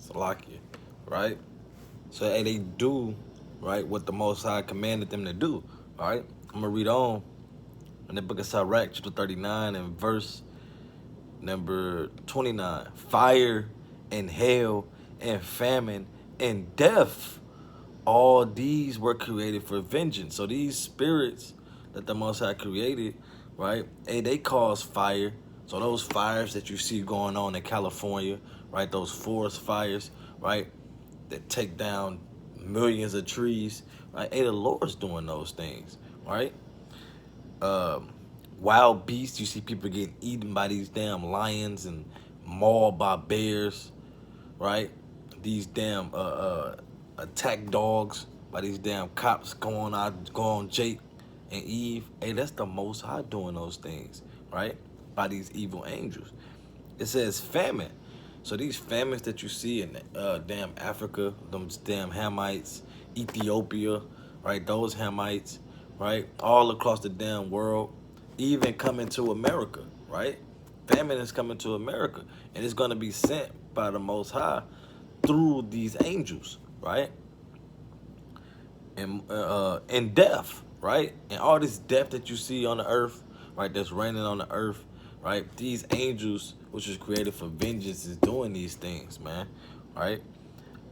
Salakia, right? So hey, they do right what the Most High commanded them to do. All right, I'm gonna read on in the book of Sirach, chapter 39 and verse number 29. Fire and hail and famine and death, all these were created for vengeance. So these spirits that the Most High created, right? Hey, they cause fire. So those fires that you see going on in California, right? Those forest fires, right? That take down millions of trees, right? Hey, the Lord's doing those things, right? Um, Wild beasts, you see people getting eaten by these damn lions and mauled by bears, right? These damn attack dogs by these damn cops going Jake and Eve. Hey, that's the Most High doing those things, right? By these evil angels. It says famine. So these famines that you see in damn Africa, them damn Hamites, Ethiopia, right? Those Hamites, right? All across the damn world, even coming to America, right? Famine is coming to America, and it's going to be sent by the Most High through these angels, right? And death, right? And all this death that you see on the earth, right? That's raining on the earth, right? These angels, which was created for vengeance, is doing these things, man, right?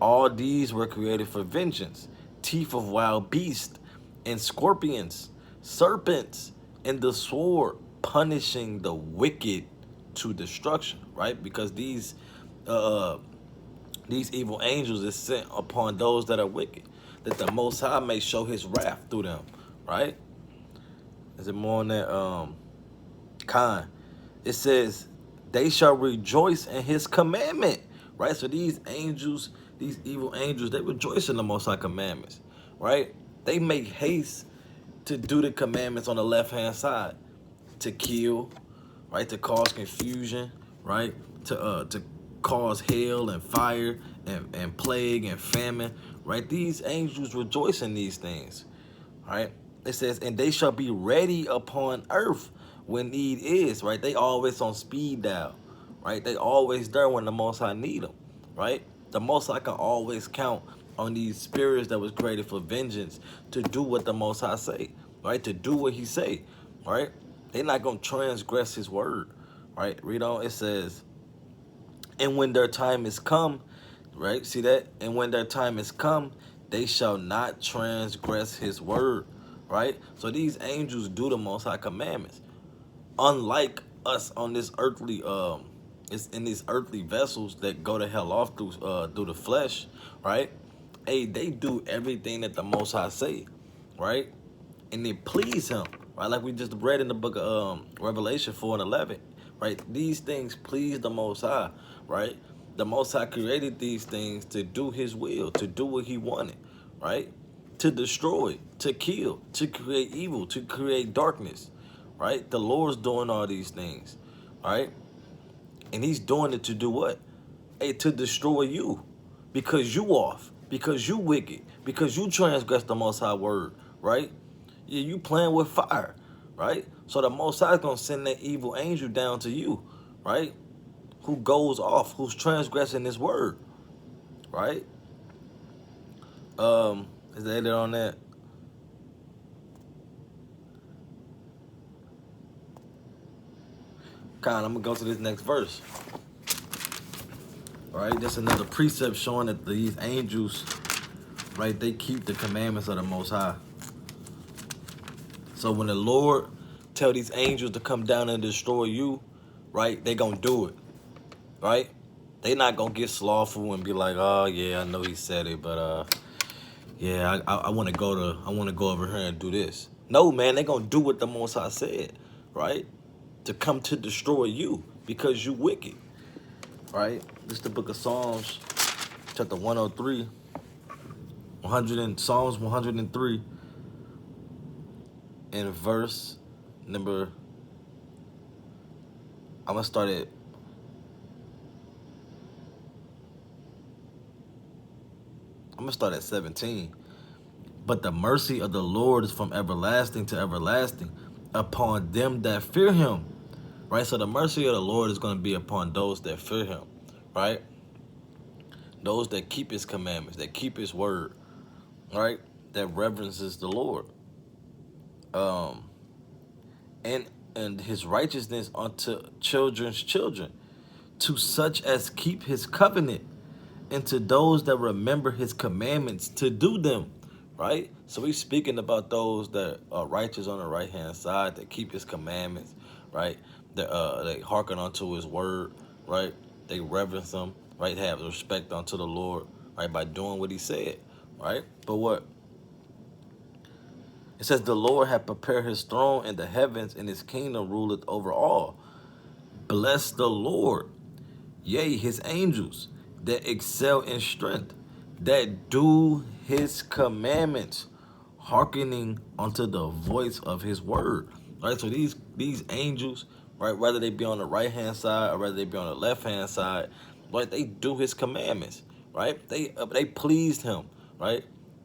All these were created for vengeance. Teeth of wild beasts and scorpions, serpents, and the sword, punishing the wicked to destruction, right? Because these evil angels is sent upon those that are wicked, that the Most High may show his wrath through them, right? Is it more on that Khan? It says, they shall rejoice in his commandment, right? So these angels, these evil angels, they rejoice in the Most High commandments, right? They make haste to do the commandments on the left-hand side, to kill, right? To cause confusion, right? To cause hail and fire and plague and famine, right? These angels rejoice in these things, right? It says, and they shall be ready upon earth when need is, right? They always on speed dial, right? They always there when the Most High need them, right? The Most High can always count on these spirits that was created for vengeance to do what the Most High say, right? To do what he say, right? They're not going to transgress his word, right? Read on, it says, and when their time is come, right? See that? And when their time is come, they shall not transgress his word, right? So these angels do the Most High commandments. Unlike us on this earthly, it's in these earthly vessels that go to hell off through the flesh, right? Hey, they do everything that the Most High say, right? And they please him, right? Like we just read in the book of Revelation 4 and 11, right? These things please the Most High, right? The Most High created these things to do his will, to do what he wanted, right? To destroy, to kill, to create evil, to create darkness, right? The Lord's doing all these things, right? And he's doing it to do what? Hey, to destroy you, because you off, because you wicked, because you transgress the Most High word, right? Yeah, you playing with fire, right? So the Most High is going to send that evil angel down to you, right? Who goes off, who's transgressing his word, right? Is that it on that? Kind, I'm going to go to this next verse. Right, that's another precept showing that these angels, right, they keep the commandments of the Most High. So when the Lord tell these angels to come down and destroy you, right, they gonna do it, right? They not gonna get slothful and be like, oh yeah, I know he said it, but yeah, I want to go over here and do this. No, man, they gonna do what the Most High said, right? To come to destroy you because you wicked, right? This is the book of Psalms, chapter 103, Psalms 103, and verse number. I'm gonna start at. I'm gonna start at 17. But the mercy of the Lord is from everlasting to everlasting upon them that fear him. Right? So the mercy of the Lord is going to be upon those that fear him. Right? those that keep his commandments, that keep his word, right? That reverences the Lord. Um, and his righteousness unto children's children, to such as keep his covenant, and to those that remember his commandments to do them, right? So he's speaking about those that are righteous on the right hand side, that keep his commandments, right? That they hearken unto his word, right? They reverence him, right? Have respect unto the Lord, right? By doing what he said, right? But what? It says the Lord hath prepared his throne in the heavens, and his kingdom ruleth over all. Bless the Lord, yea, his angels that excel in strength, that do his commandments, hearkening unto the voice of his word. Right? So these angels, right, whether they be on the right hand side or whether they be on the left hand side, right, they do his commandments, right? They pleased him, right?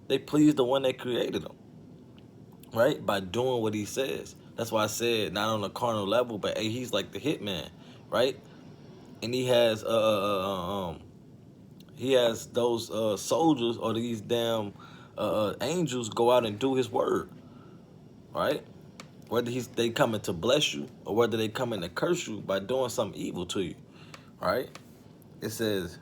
They pleased the one that created them, right? By doing what he says. That's why I said not on a carnal level, but hey, he's like the hitman, right? And he has those soldiers or these damn angels go out and do his word, right? Whether they coming to bless you or whether they coming to curse you by doing something evil to you, right? It says,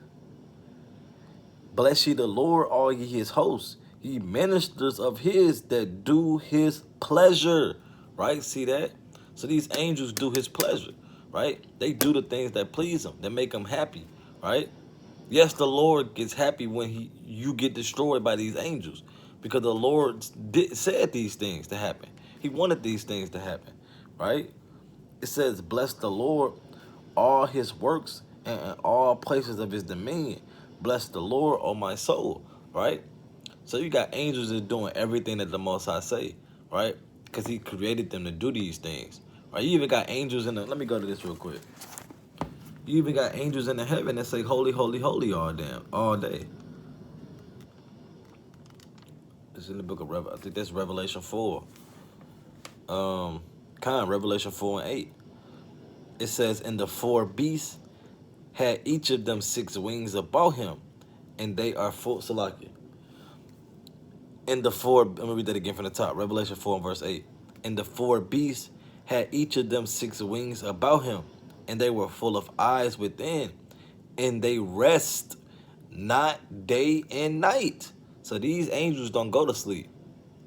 bless ye the Lord, all ye his hosts, ye ministers of his that do his pleasure, right? See that? So these angels do his pleasure, right? They do the things that please him, that make him happy, right? Yes, the Lord gets happy when you get destroyed by these angels, because the Lord said these things to happen. He wanted these things to happen, right? It says, bless the Lord, all his works, and all places of his dominion. Bless the Lord, O my soul, right? So you got angels that are doing everything that the Most High say, right? Because he created them to do these things, right? You even got angels in the, let me go to this real quick. You even got angels in the heaven that say holy, holy, holy all day. It's in the book of Revelation. I think that's Revelation 4. Revelation 4 and 8. It says, and the four beasts had each of them 6 wings about him, and they are full. Salakia. And the four, let me read that again from the top. Revelation 4 and verse 8. And the 4 beasts had each of them 6 wings about him, and they were full of eyes within, and they rest not day and night. So these angels don't go to sleep.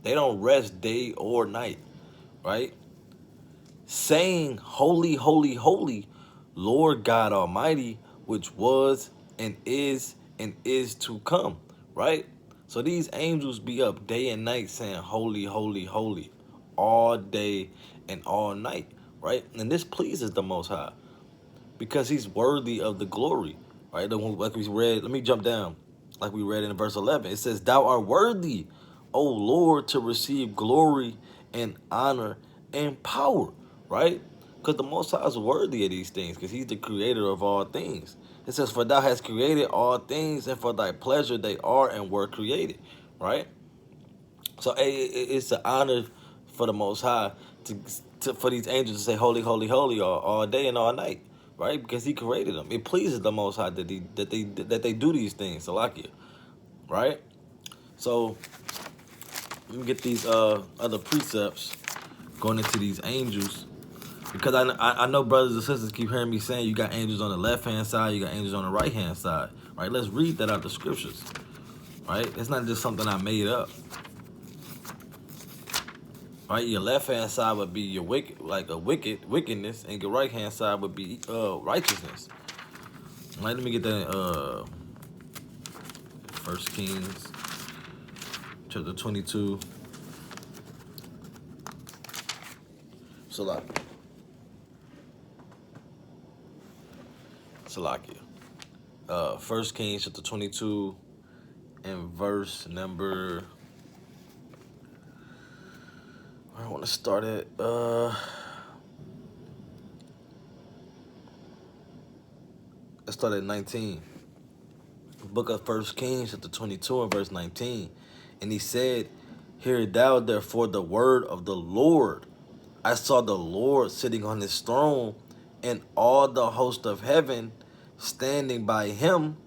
They don't rest day or night, right? Saying, holy, holy, holy, Lord God Almighty, which was and is to come, right? So these angels be up day and night saying, holy, holy, holy, all day and all night, right? And this pleases the Most High because he's worthy of the glory, right? Like we read, let me jump down. Like we read in verse 11, it says, thou art worthy, O Lord, to receive glory and honor and power, right? Because the Most High is worthy of these things because he's the creator of all things. It says, for thou hast created all things, and for thy pleasure they are and were created, right? So it's an honor for the Most High for these angels to say, holy, holy, holy, all day and all night, right? Because he created them. It pleases the Most High that they do these things, Salakia, right? So let me get these other precepts going into these angels. Because I know brothers and sisters keep hearing me saying you got angels on the left-hand side, you got angels on the right-hand side, right? Let's read that out of the scriptures, right? It's not just something I made up, right? Your left-hand side would be your wickedness, and your right-hand side would be righteousness. Right? Let me get that in 1 Kings chapter 22. Salakia. 1 Kings chapter 22 and verse number, I want to start at let's start at 19. Book of 1 Kings chapter 22 and verse 19. And he said, hear thou therefore the word of the Lord. I saw the Lord sitting on his throne, and all the host of heaven standing by him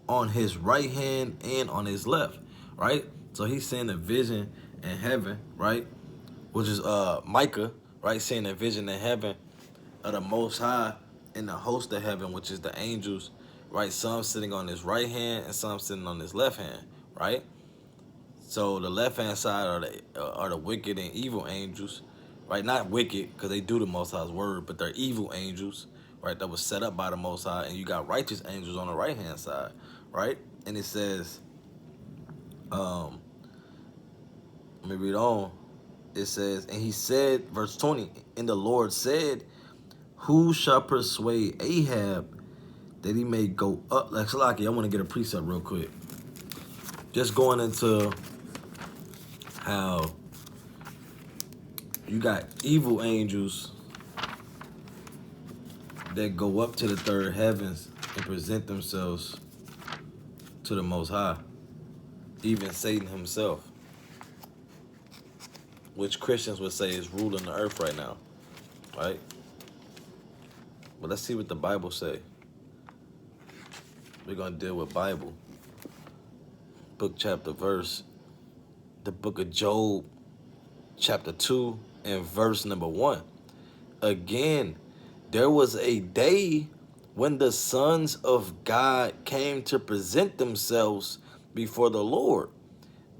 on his right hand and on his left, right? So he's seeing a vision in heaven, right? Which is Micah, right? Seeing a vision in heaven of the Most High in the host of heaven, which is the angels, right? Some sitting on his right hand and some sitting on his left hand, right? So the left hand side are the wicked and evil angels, right? Not wicked because they do the Most High's word, but they're evil angels, right? That was set up by the Most High, and you got righteous angels on the right hand side, right? And it says, let me read on. It says, and he said, verse 20, and the Lord said, who shall persuade Ahab that he may go up? Like, Salaki, I want to get a precept real quick. Just going into how you got evil angels that go up to the third heavens and present themselves to the Most High. Even Satan himself, which Christians would say is ruling the earth right now, right? But let's see what the Bible say. We're going to deal with Bible. Book, chapter, verse. The book of Job, chapter 2 and verse number 1. Again, there was a day when the sons of God came to present themselves before the Lord,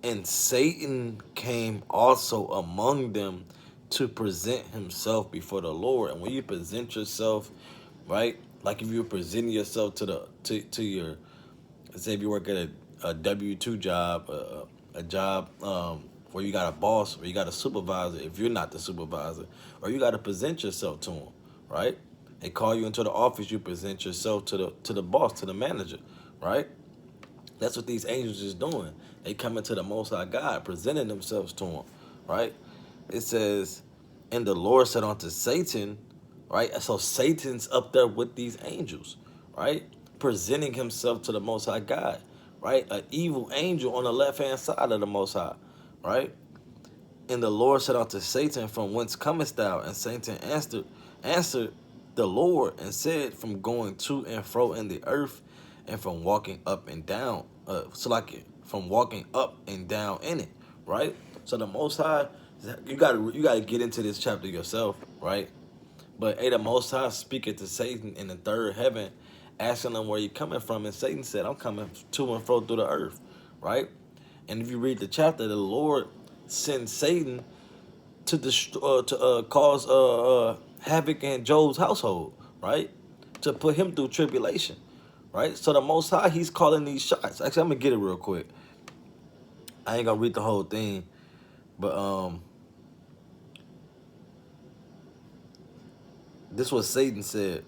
and Satan came also among them to present himself before the Lord. And when you present yourself, right, like if you're presenting yourself to your, say if you work at a W-2 job, a job where you got a boss or you got a supervisor, if you're not the supervisor, or you got to present yourself to him, right? They call you into the office, you present yourself to the boss, to the manager, right? That's what these angels is doing. They come into the Most High God, presenting themselves to him, right? It says, and the Lord said unto Satan, right? So Satan's up there with these angels, right? Presenting himself to the Most High God, right? An evil angel on the left-hand side of the Most High, right? And the Lord said unto Satan, from whence comest thou? And Satan answered the Lord and said, from going to and fro in the earth, and from walking up and down, from walking up and down in it, right? So the Most High, you gotta get into this chapter yourself, right? But the Most High speaking to Satan in the third heaven, asking him where you coming from, and Satan said, I'm coming to and fro through the earth, right? And if you read the chapter, the Lord sent Satan to cause havoc in Job's household, right? To put him through tribulation, right? So the Most High, he's calling these shots. Actually, I'm gonna get it real quick. I ain't gonna read the whole thing, but this is what Satan said.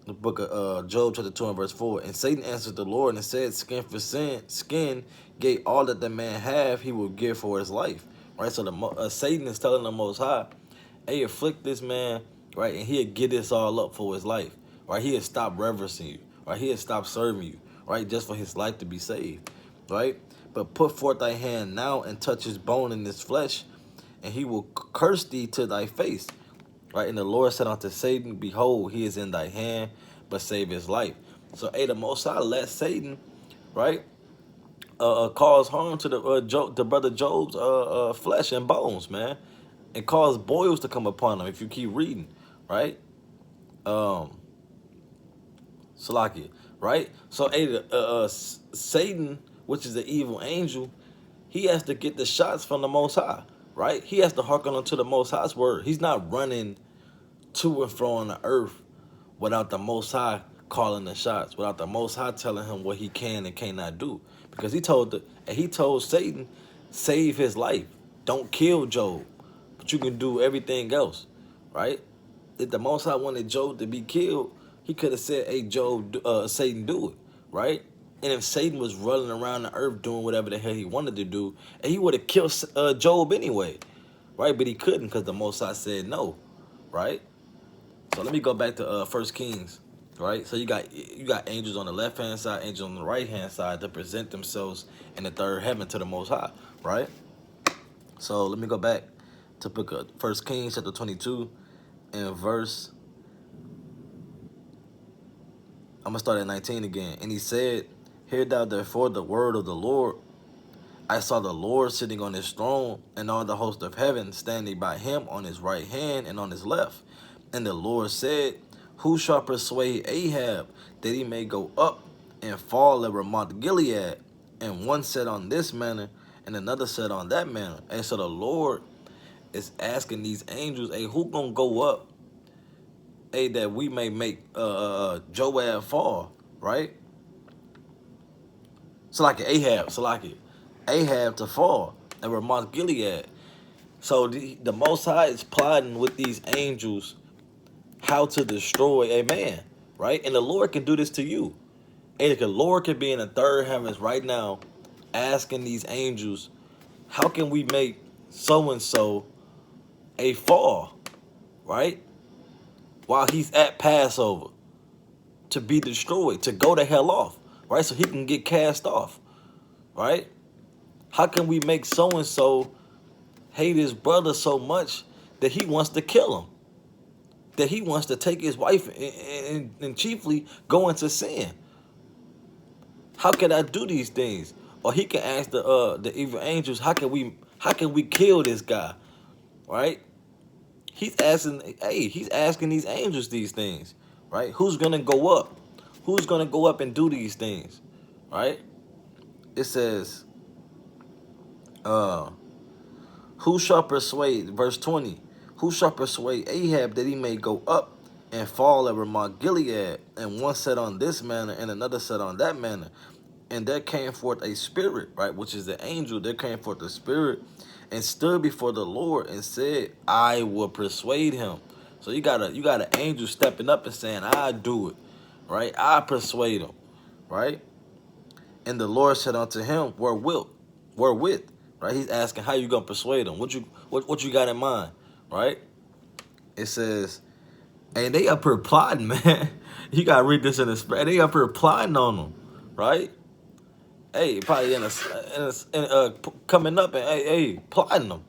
The book of Job, chapter 2 and verse 4. And Satan answered the Lord and said, skin for skin, gave all that the man have, he will give for his life. Right? So Satan is telling the Most High, hey, afflict this man, right? And he'll get this all up for his life. Right? He'll stop reverencing you. Right? He'll stop serving you. Right? Just for his life to be saved. Right? But put forth thy hand now and touch his bone and his flesh, and he will curse thee to thy face. Right? And the Lord said unto Satan, behold, he is in thy hand, but save his life. So, the Most High let Satan, right, cause harm to the brother Job's flesh and bones, man, and cause boils to come upon him if you keep reading, right? Salakia, right? So, Satan, which is the evil angel, he has to get the shots from the Most High, right? He has to hearken unto the Most High's word. He's not running to and fro on the earth without the Most High calling the shots, without the Most High telling him what he can and cannot do. Because he told Satan, save his life. Don't kill Job, but you can do everything else, right? If the Most High wanted Job to be killed, he could have said, hey, Satan, do it, right? And if Satan was running around the earth doing whatever the hell he wanted to do, and he would have killed Job anyway, right? But he couldn't because the Most High said no, right? So let me go back to 1 Kings, right? So you got angels on the left-hand side, angels on the right-hand side to present themselves in the third heaven to the Most High, right? So let me go back to book of 1 Kings chapter 22 and verse, I'm going to start at 19 again. And he said, Hear thou therefore the word of the Lord. I saw the Lord sitting on his throne, and all the host of heaven standing by him on his right hand and on his left. And the Lord said, who shall persuade Ahab that he may go up and fall at Ramoth Gilead? And one said on this manner, and another said on that manner. And so the Lord is asking these angels, hey, who gonna go up, hey, that we may make Joab fall, right? So like Ahab to fall at Ramoth Gilead. So the Most High is plotting with these angels how to destroy a man, right? And the Lord can do this to you. And the Lord can be in the third heavens right now asking these angels, how can we make so-and-so a fall, right? While he's at Passover, to be destroyed, to go to hell off, right? So he can get cast off, right? How can we make so-and-so hate his brother so much that he wants to kill him? That he wants to take his wife and chiefly go into sin? How can I do these things? Or he can ask the evil angels, how can we kill this guy? Right? He's asking these angels these things, right? Who's gonna go up? Who's gonna go up and do these things? Right? It says, who shall persuade, verse 20, who shall persuade Ahab that he may go up and fall at Ramoth Gilead? And one said on this manner, and another said on that manner. And there came forth a spirit, right, which is the angel. There came forth a spirit and stood before the Lord and said, I will persuade him. So you got an angel stepping up and saying, I do it, right? I persuade him, right? And the Lord said unto him, wherewith, right? He's asking, how you gonna persuade him? What you got in mind, right? It says, and they up here plotting, man. You gotta read this in the spirit. They up here plotting on them, right? Hey, probably coming up and hey, plotting them.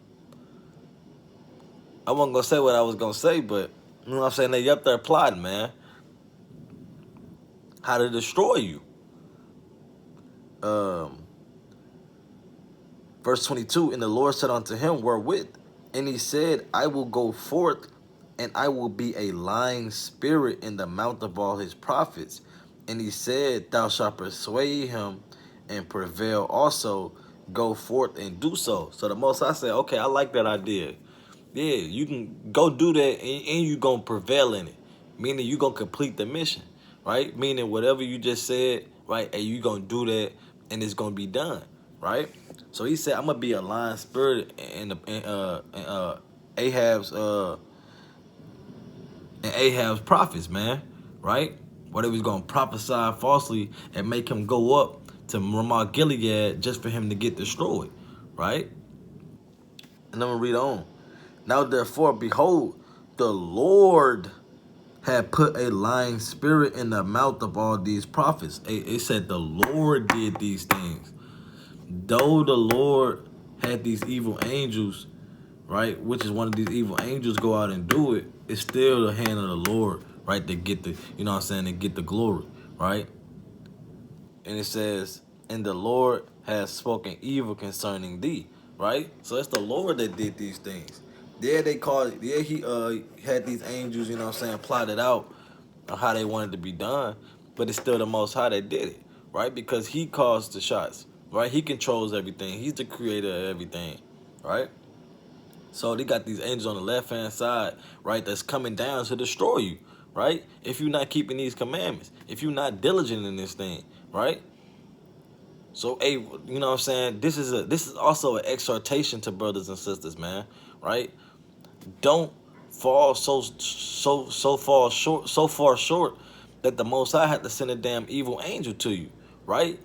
I wasn't gonna say what I was gonna say, but you know what I'm saying? They up there plotting, man. How to destroy you. Verse 22, and the Lord said unto him, wherewith? And he said, I will go forth, and I will be a lying spirit in the mouth of all his prophets. And he said, thou shalt persuade him and prevail also, go forth and do so. So the Most High said, okay, I like that idea. Yeah, you can go do that and you gonna prevail in it. Meaning you gonna complete the mission, right? Meaning whatever you just said, right, and you gonna do that and it's gonna be done, right? So he said, I'm gonna be a lying spirit in Ahab's prophets, man, right? Where they was gonna prophesy falsely and make him go up to Ramoth Gilead just for him to get destroyed, right? And I'm gonna read on. Now therefore, behold, the Lord had put a lying spirit in the mouth of all these prophets. It said the Lord did these things. Though the Lord had these evil angels, right, which is one of these evil angels go out and do it, it's still the hand of the Lord, right, to get the, you know what I'm saying, to get the glory, right? And it says, and the Lord has spoken evil concerning thee, right? So it's the Lord that did these things. There they called it, he had these angels, you know what I'm saying, plotted out on how they wanted to be done, but it's still the Most High that did it, right? Because he calls the shots, right? He controls everything. He's the creator of everything, right? So they got these angels on the left-hand side, right, that's coming down to destroy you, right? If you're not keeping these commandments, if you're not diligent in this thing, right? So, hey, you know what I'm saying? This is also an exhortation to brothers and sisters, man, right? Don't fall so far short that the Most High had to send a damn evil angel to you, right?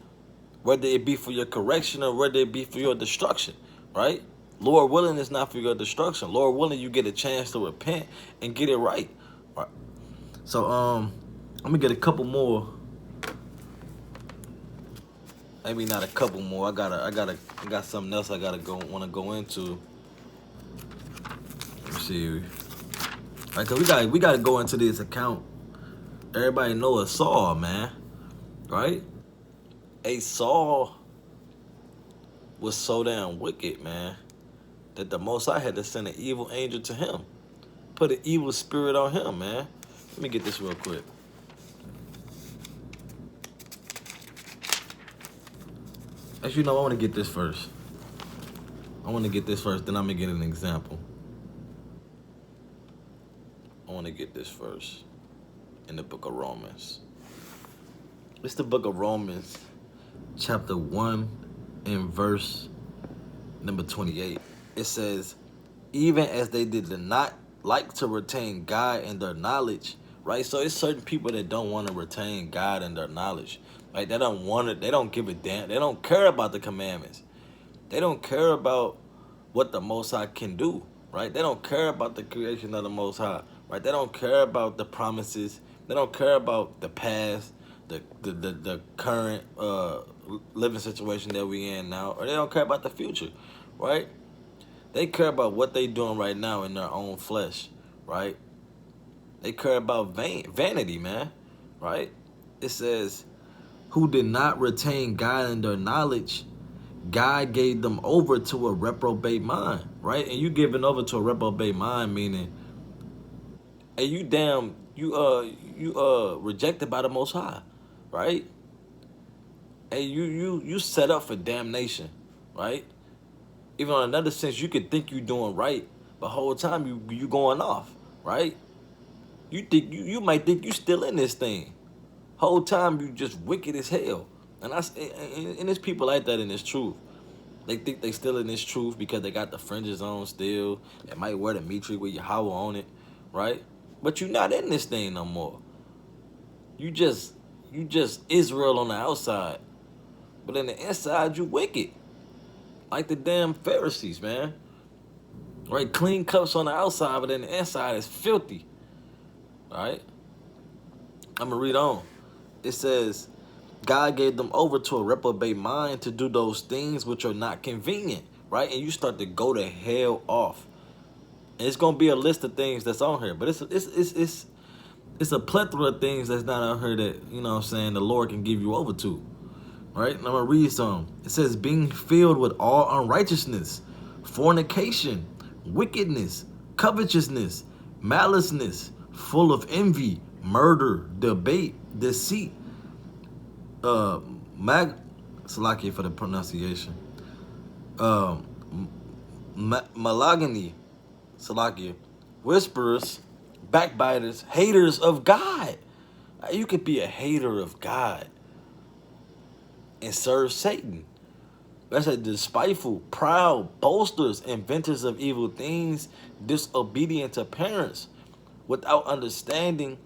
Whether it be for your correction or whether it be for your destruction, right? Lord willing, it's not for your destruction. Lord willing, you get a chance to repent and get it right. Right. So let me get a couple more. Maybe not a couple more. I got something else I want to go into. Let me see. Right, cause we gotta go into this account. Everybody know a Saul, man. Right? Saul was so damn wicked, man, that the Most High had to send an evil angel to him. Put an evil spirit on him, man. Let me get this real quick. Actually, no, I want to get this first. Then I'm going to get an example. I want to get this first in the book of Romans. It's the book of Romans, chapter 1 and verse number 28. It says, even as they did not like to retain God in their knowledge, right? So it's certain people that don't want to retain God in their knowledge. Right? They don't want it. They don't give a damn. They don't care about the commandments. They don't care about what the Most High can do, right? They don't care about the creation of the Most High, right? They don't care about the promises. They don't care about the past, the current living situation that we in now, or they don't care about the future, right? They care about what they doing right now in their own flesh, right? They care about vanity, man, right? It says, who did not retain God in their knowledge, God gave them over to a reprobate mind, right? And you giving over to a reprobate mind, meaning, hey, you rejected by the Most High, right? Hey, you set up for damnation, right? Even on another sense, you could think you doing right, but whole time you going off, right? You might think you still in this thing. Whole time you just wicked as hell. And there's people like that in this truth. They think they still in this truth because they got the fringes on still. They might wear the mitri with Yahweh on it, right? But you're not in this thing no more. You just Israel on the outside. But in the inside, you wicked. Like the damn Pharisees, man. Right? Clean cups on the outside, but in the inside is filthy. All right? I'm going to read on. It says, God gave them over to a reprobate mind to do those things which are not convenient, right? And you start to go to hell off. And it's gonna be a list of things that's on here, but it's a plethora of things that's not on here that, you know what I'm saying, the Lord can give you over to, right? And I'm gonna read some. It says, being filled with all unrighteousness, fornication, wickedness, covetousness, maliceness, full of envy, murder, debate, deceit, Salakia for the pronunciation, malogany, Salakia, whisperers, backbiters, haters of God. You could be a hater of God and serve Satan. That's a despiteful, proud, boasters, inventors of evil things, disobedient to parents, without understanding,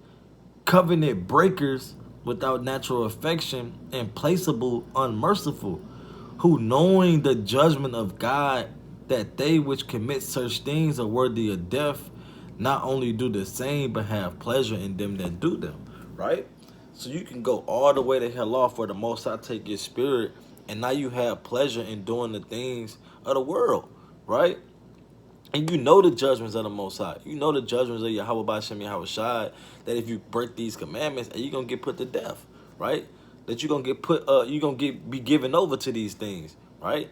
covenant breakers, without natural affection, implacable, unmerciful, who knowing the judgment of God, that they which commit such things are worthy of death, not only do the same, but have pleasure in them that do them, right? So you can go all the way to hell off where the Most High take your spirit, and now you have pleasure in doing the things of the world, right? And you know the judgments of the Most High. You know the judgments of Yahweh B'Shem Yahweh Shai, that if you break these commandments, you're going to get put to death, right? That you're going to get put, be given over to these things, right?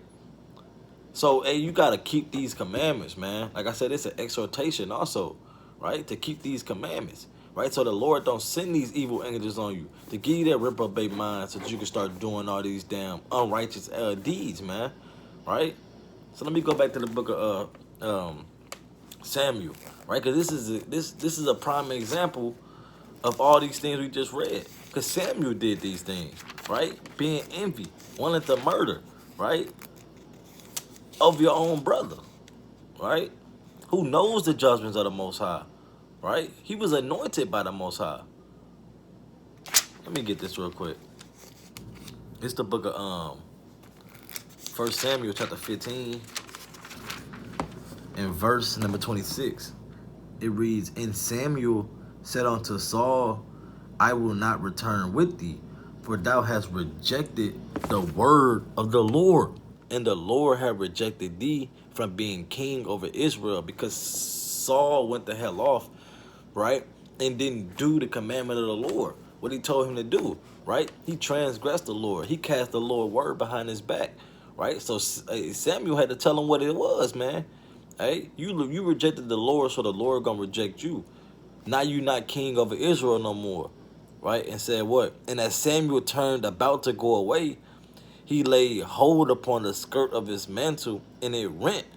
So, hey, you got to keep these commandments, man. Like I said, it's an exhortation also, right? To keep these commandments, right? So the Lord don't send these evil angels on you to give you that reprobate mind so that you can start doing all these damn unrighteous deeds, man, right? So let me go back to the book of Samuel, right? Because this is a prime example of all these things we just read. Because Samuel did these things, right? Being envy, wanting to murder, right? Of your own brother, right? Who knows the judgments of the Most High, right? He was anointed by the Most High. Let me get this real quick. It's the book of 1 Samuel chapter 15 and verse number 26. It reads, and Samuel said unto Saul, I will not return with thee, for thou hast rejected the word of the Lord. And the Lord had rejected thee from being king over Israel, because Saul went the hell off, right? And didn't do the commandment of the Lord, what he told him to do, right? He transgressed the Lord. He cast the Lord word behind his back, right? So Samuel had to tell him what it was, man. Hey, you rejected the Lord, so the Lord gonna reject you. Now you not king over Israel no more, right? And said what? And as Samuel turned about to go away, he laid hold upon the skirt of his mantle, and it rent.